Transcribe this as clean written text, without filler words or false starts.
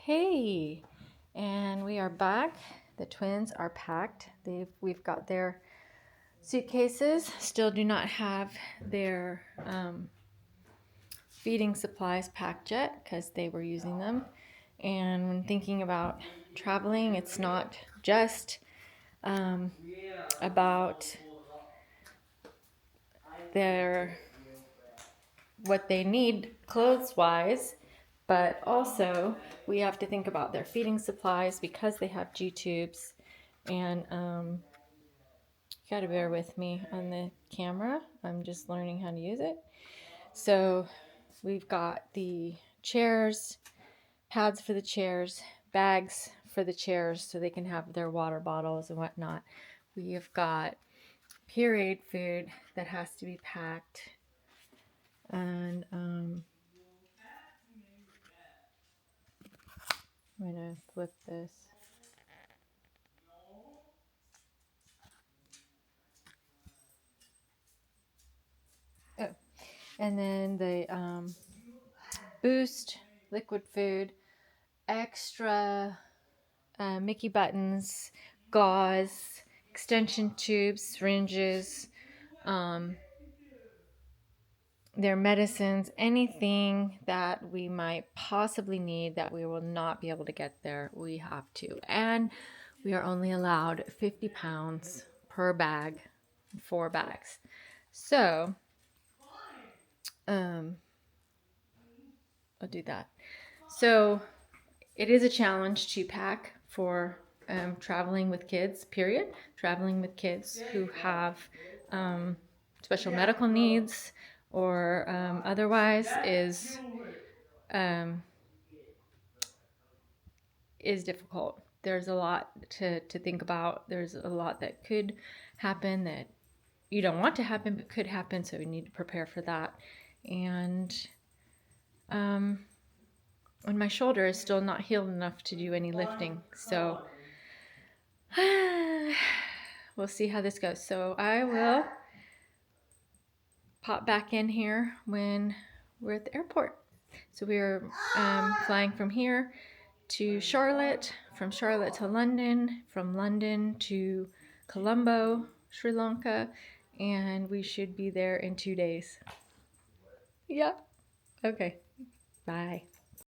Hey, and we are back. The twins are packed. We've got their suitcases. Still do not have their feeding supplies packed yet because they were using them. And when thinking about traveling, it's not just about their what they need clothes wise, but also we have to think about their feeding supplies because they have G tubes. And you gotta bear with me on the camera. I'm just learning how to use it. So we've got the chairs, pads for the chairs, bags for the chairs so they can have their water bottles and whatnot. We have got pureed food that has to be packed. And I'm gonna flip this. Oh, and then the Boost liquid food, extra Mickey buttons, gauze, extension tubes, syringes, their medicines, anything that we might possibly need that we will not be able to get there, we have to. And we are only allowed 50 pounds per bag, 4 bags. So, I'll do that. So, it is a challenge to pack for traveling with kids, period. Traveling with kids who have special medical needs or otherwise um, is difficult. There's a lot to think about. There's a lot that could happen that you don't want to happen but could happen, so we need to prepare for that. And my shoulder is still not healed enough to do any lifting, so we'll see how this goes. So I will pop back in here when we're at the airport. So we're flying from here to Charlotte, from Charlotte to London, from London to Colombo, Sri Lanka, and we should be there in 2 days. Yeah. Okay. Bye.